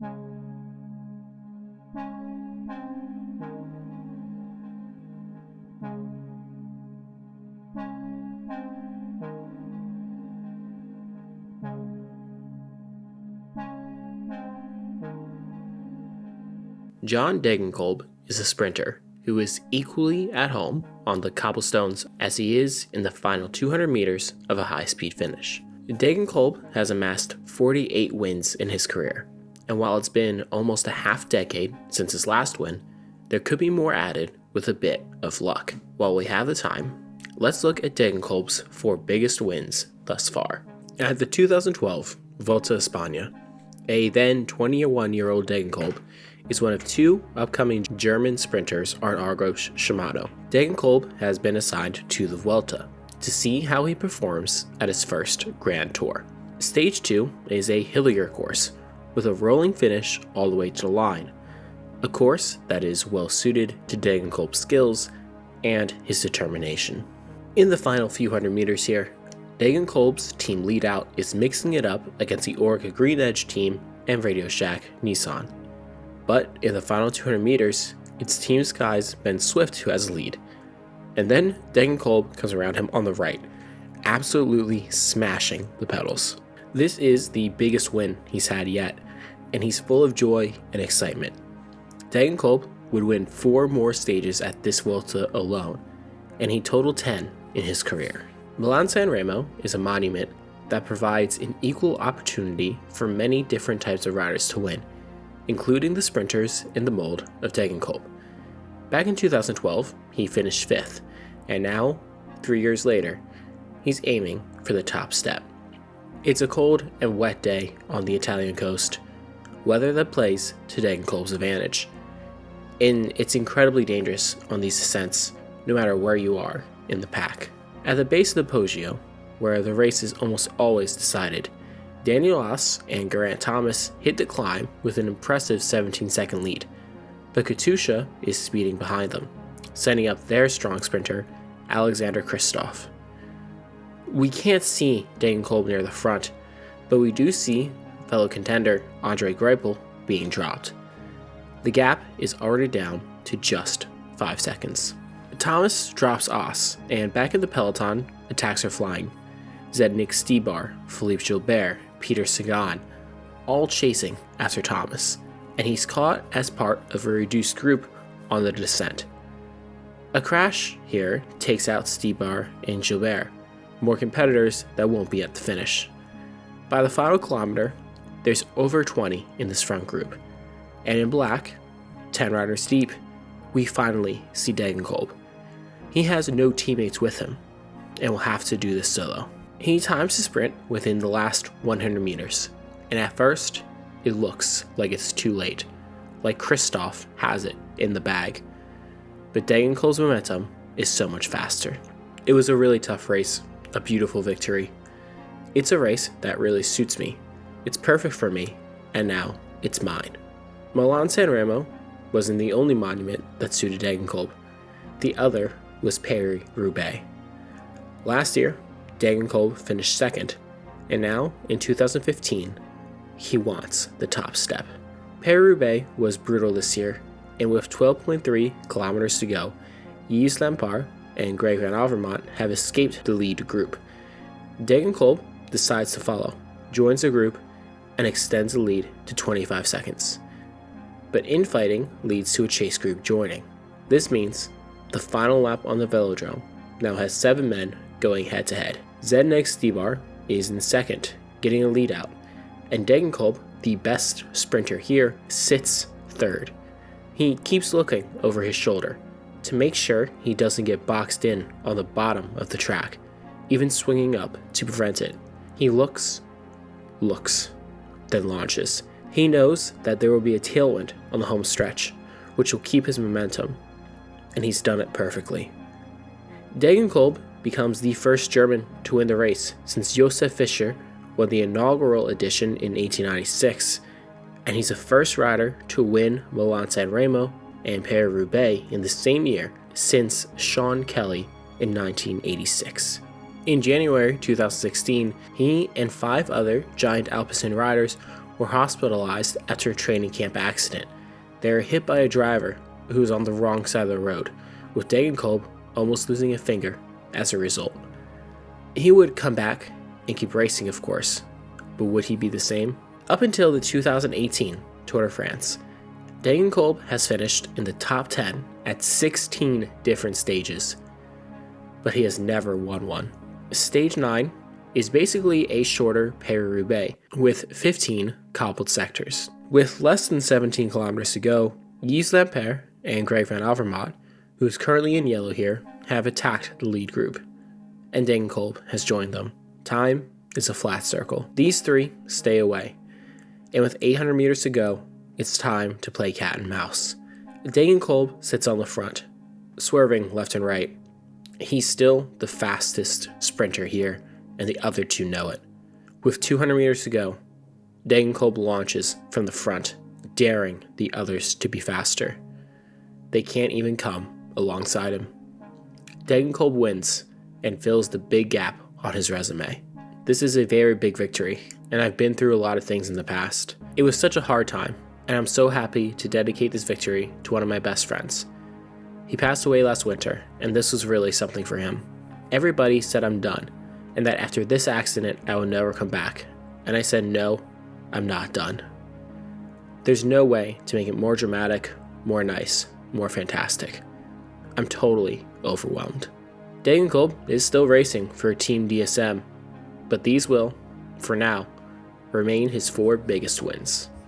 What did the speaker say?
John Degenkolb is a sprinter who is equally at home on the cobblestones as he is in the final 200 meters of a high-speed finish. Degenkolb has amassed 48 wins in his career, and while it's been almost a half-decade since his last win, there could be more added with a bit of luck. While we have the time, let's look at Degenkolb's 4 biggest wins thus far. At the 2012 Volta a España, a then 21-year-old Degenkolb is one of 2 upcoming German sprinters on Argos Shimano. Degenkolb has been assigned to the Vuelta to see how he performs at his first Grand Tour. Stage 2 is a hillier course with a rolling finish all the way to the line, a course that is well suited to Degenkolb's skills and his determination. In the final few hundred meters here, Degenkolb's team lead out is mixing it up against the Orica Green Edge team and Radio Shack Nissan. But in the final 200 meters, it's Team Sky's Ben Swift who has the lead. And then Degenkolb comes around him on the right, absolutely smashing the pedals. This is the biggest win he's had yet, and he's full of joy and excitement. Degenkolb would win 4 more stages at this Vuelta alone, and he totaled 10 in his career. Milan-San Remo is a monument that provides an equal opportunity for many different types of riders to win, including the sprinters in the mold of Degenkolb. Back in 2012, he finished 5th, and now, 3 years later, he's aiming for the top step. It's a cold and wet day on the Italian coast, weather that plays to Degenkolb's advantage. And it's incredibly dangerous on these ascents, no matter where you are in the pack. At the base of the Poggio, where the race is almost always decided, Daniel Oss and Geraint Thomas hit the climb with an impressive 17-second lead, but Katusha is speeding behind them, sending up their strong sprinter, Alexander Kristoff. We can't see Degenkolb near the front, but we do see fellow contender Andre Greipel being dropped. The gap is already down to just 5 seconds. Thomas drops Oss, and back in the peloton, attacks are flying. Zdeněk Stybar, Philippe Gilbert, Peter Sagan, all chasing after Thomas, and he's caught as part of a reduced group on the descent. A crash here takes out Stybar and Gilbert, more competitors that won't be at the finish. By the final kilometer, there's over 20 in this front group, and in black, 10 riders deep, we finally see Degenkolb. He has no teammates with him, and will have to do this solo. He times the sprint within the last 100 meters, and at first, it looks like it's too late, like Kristoff has it in the bag. But Degenkolb's momentum is so much faster. It was a really tough race, a beautiful victory. It's a race that really suits me. It's perfect for me, and now it's mine. Milan-San Remo wasn't the only monument that suited Degenkolb. The other was Paris-Roubaix. Last year, Degenkolb finished 2nd, and now, in 2015, he wants the top step. Paris-Roubaix was brutal this year, and with 12.3 kilometers to go, Yves Lampaert and Greg Van Avermaet have escaped the lead group. Degenkolb decides to follow, joins the group, and extends the lead to 25 seconds. But infighting leads to a chase group joining. This means the final lap on the velodrome now has 7 men going head-to-head. Zdeněk Stybar is in 2nd, getting a lead out, and Degenkolb, the best sprinter here, sits 3rd. He keeps looking over his shoulder to make sure he doesn't get boxed in on the bottom of the track, even swinging up to prevent it. He looks, then launches. He knows that there will be a tailwind on the home stretch, which will keep his momentum, and he's done it perfectly. Degenkolb becomes the first German to win the race since Josef Fischer won the inaugural edition in 1896, and he's the first rider to win Milan-San Remo and Paris-Roubaix in the same year since Sean Kelly in 1986. In January 2016, he and 5 other Giant Alpecin riders were hospitalized after a training camp accident. They were hit by a driver who was on the wrong side of the road, with Degenkolb almost losing a finger as a result. He would come back and keep racing, of course, but would he be the same? Up until the 2018 Tour de France, Degenkolb has finished in the top 10 at 16 different stages, but he has never won one. Stage 9 is basically a shorter Paris-Roubaix with 15 cobbled sectors. With less than 17 kilometers to go, Yves Lampaert and Greg Van Avermaet, who is currently in yellow here, have attacked the lead group, and Degenkolb has joined them. Time is a flat circle. These three stay away, and with 800 meters to go, it's time to play cat and mouse. Degenkolb sits on the front, swerving left and right. He's still the fastest sprinter here, and the other two know it. With 200 meters to go, Degenkolb launches from the front, daring the others to be faster. They can't even come alongside him. Degenkolb wins and fills the big gap on his resume. This is a very big victory, and I've been through a lot of things in the past. It was such a hard time, and I'm so happy to dedicate this victory to one of my best friends. He passed away last winter, and this was really something for him. Everybody said I'm done, and that after this accident I would never come back, and I said no, I'm not done. There's no way to make it more dramatic, more nice, more fantastic. I'm totally overwhelmed. Degenkolb is still racing for Team DSM, but these will, for now, remain his 4 biggest wins.